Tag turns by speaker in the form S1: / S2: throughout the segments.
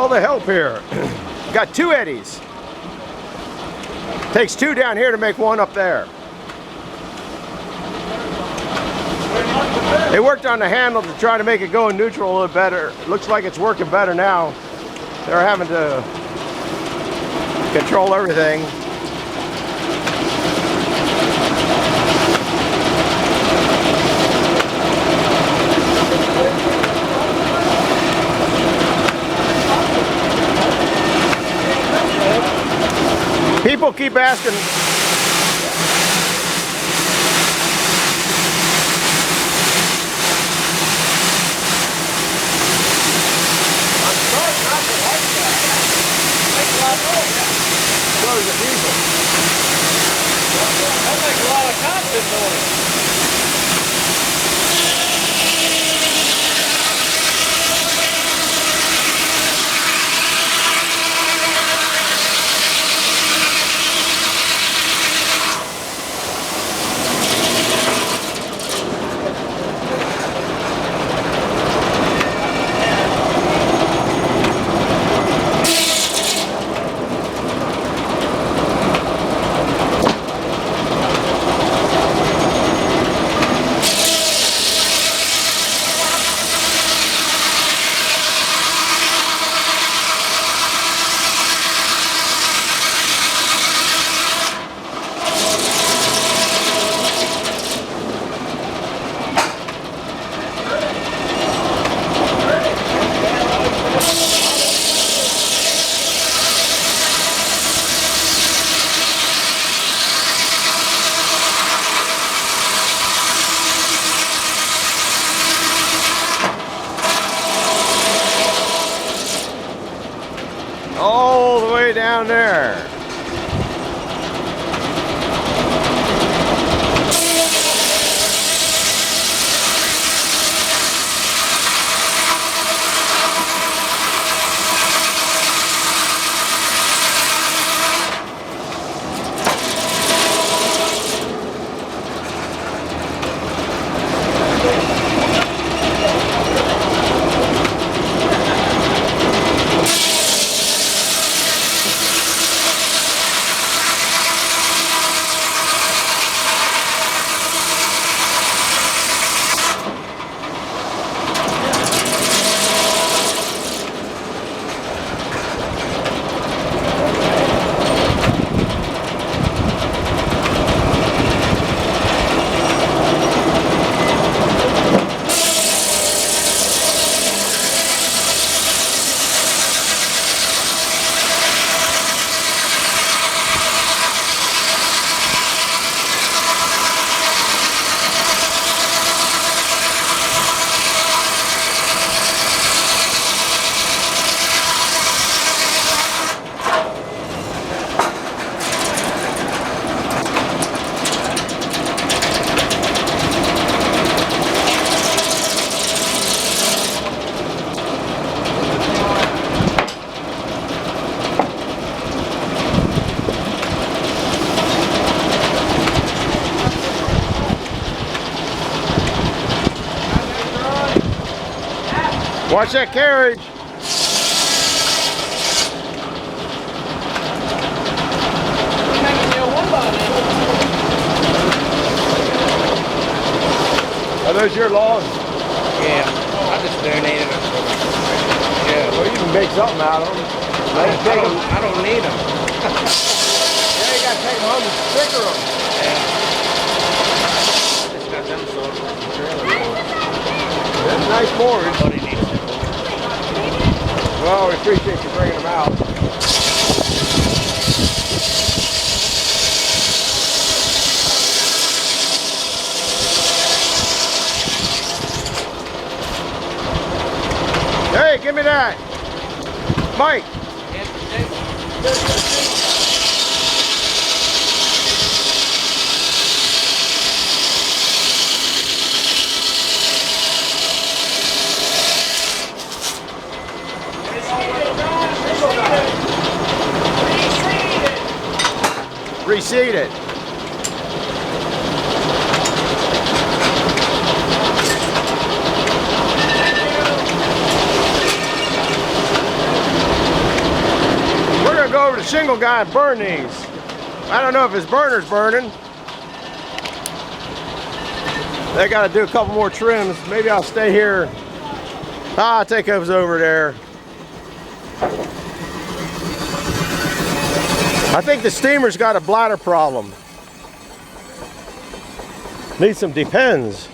S1: all the help here. Got 2 eddies. Takes 2 down here to make 1 up there. They worked on the handle to try to make it go in neutral a little better. Looks like it's working better now. They're having to control everything. People keep asking.
S2: That makes a lot of constant noise.
S1: All the way down there. Watch that carriage. Are those your logs?
S2: Yeah, I just donated them. Yeah.
S1: Well, you can make something out of them.
S2: I don't need them.
S1: Yeah, you gotta take them home and sticker them.
S2: Yeah. I just got them sold for the trailer.
S1: That's nice boards.
S2: Everybody needs them.
S1: Well, we appreciate you bringing them out. Hey, give me that. Mike. Reseat it. shingle guy and burn these. I don't know if his burner's burning. They got to do a couple more trims. Maybe I'll stay here. I'll take those over there. I think the steamer's got a bladder problem. Needs some depends.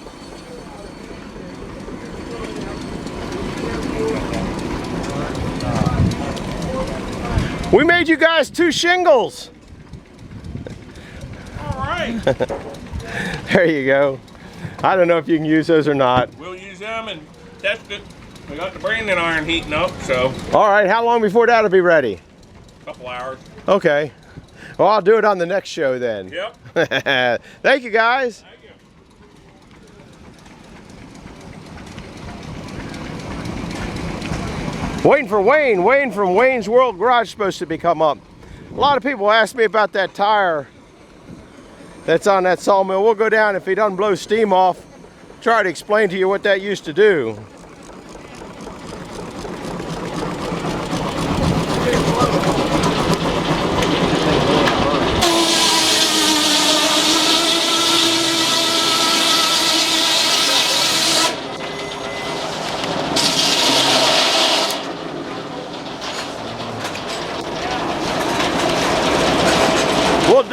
S1: We made you guys 2 shingles.
S2: All right.
S1: There you go. I don't know if you can use those or not.
S2: We'll use them and test it. We got the branding iron heating up, so.
S1: All right, how long before that'll be ready?
S2: A couple hours.
S1: Okay. Well, I'll do it on the next show then.
S2: Yep.
S1: Thank you, guys.
S2: Thank you.
S1: Waiting for Wayne. Wayne from Wayne's World Garage is supposed to be come up. A lot of people ask me about that tire that's on that sawmill. We'll go down, if he doesn't blow steam off, try to explain to you what that used to do.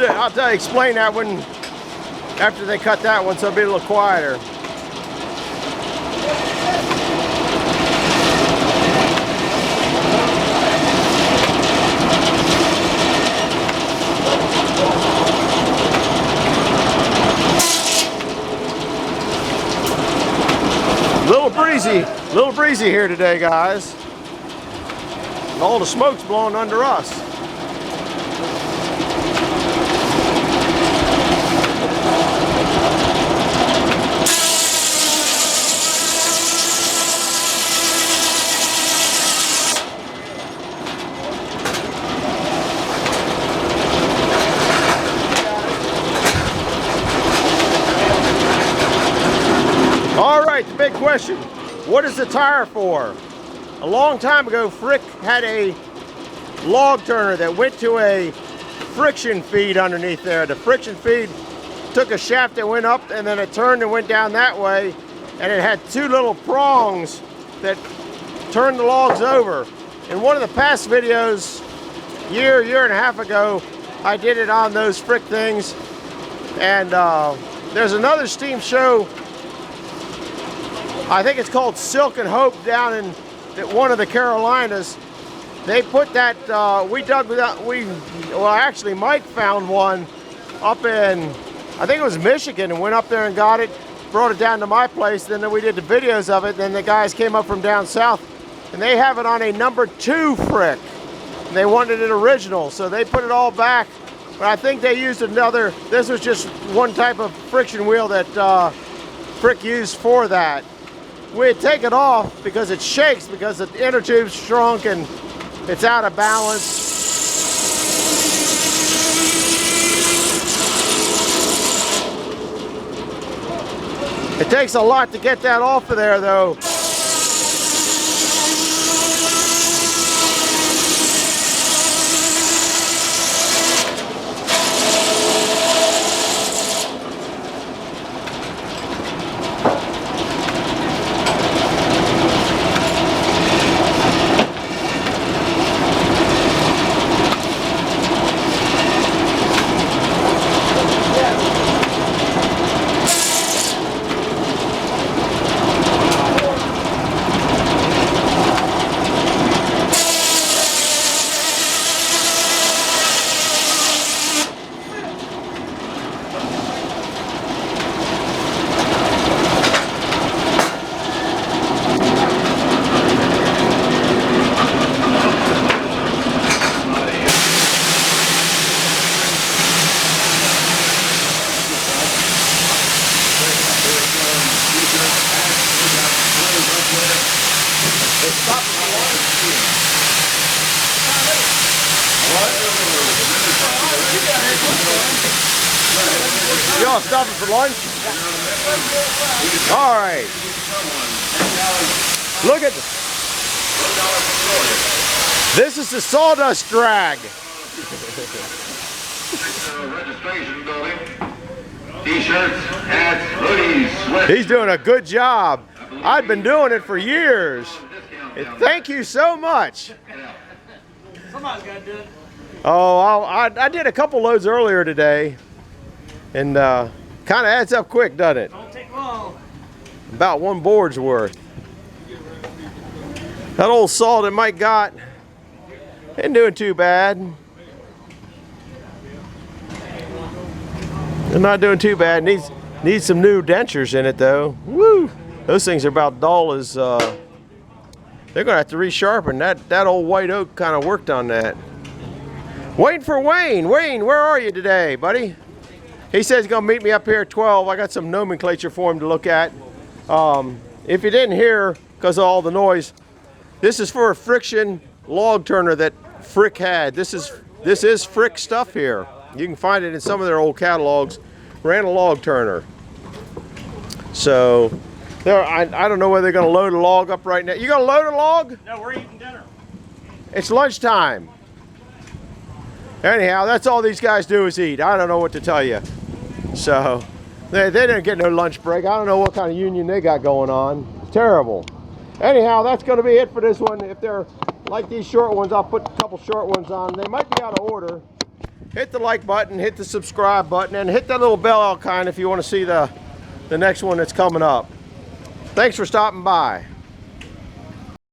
S1: I'll explain that one after they cut that one, so it'll be a little quieter. Little breezy here today, guys. All the smoke's blowing under us. The big question, what is the tire for? A long time ago, Frick had a log turner that went to a friction feed underneath there. The friction feed took a shaft that went up and then it turned and went down that way, and it had 2 little prongs that turned the logs over. In one of the past videos, year and a half ago, I did it on those Frick things, and there's another steam show, I think it's called Silk and Hope, down in one of the Carolinas. They put that, actually Mike found one up in, I think it was Michigan, and went up there and got it, brought it down to my place, then we did the videos of it, then the guys came up from down south, and they have it on a number 2 Frick. And they wanted it original, so they put it all back, but I think they used another, this was just one type of friction wheel that Frick used for that. We take it off because it shakes, because the inner tube's shrunk and it's out of balance. It takes a lot to get that off of there, though. Y'all stopping for lunch? All right. Look at this. This is the sawdust drag.
S3: Registration building. T-shirts, hats, hoodies, sweats.
S1: He's doing a good job. I've been doing it for years. Thank you so much.
S4: Somebody's got to do it.
S1: Oh, I did a couple loads earlier today, and kind of adds up quick, doesn't it?
S4: Don't take long.
S1: About one board's worth. That old saw that Mike got ain't doing too bad. They're not doing too bad. Needs some new dentures in it though. Woo! Those things are about dull as. They're gonna have to resharpen. That old white oak kind of worked on that. Waiting for Wayne. Wayne, where are you today, buddy? He says he's gonna meet me up here at 12. I got some nomenclature for him to look at. If you didn't hear, because of all the noise, this is for a friction log turner that Frick had. This is Frick stuff here. You can find it in some of their old catalogs. Ran a log turner. So, I don't know whether they're going to load a log up right now. You going to load a log?
S4: No, we're eating dinner.
S1: It's lunchtime. Anyhow, that's all these guys do is eat. I don't know what to tell you. So, they didn't get no lunch break. I don't know what kind of union they got going on. It's terrible. Anyhow, that's going to be it for this one. If they're like these short ones, I'll put a couple short ones on. They might be out of order. Hit the like button, hit the subscribe button, and hit that little bell icon if you want to see the next one that's coming up. Thanks for stopping by.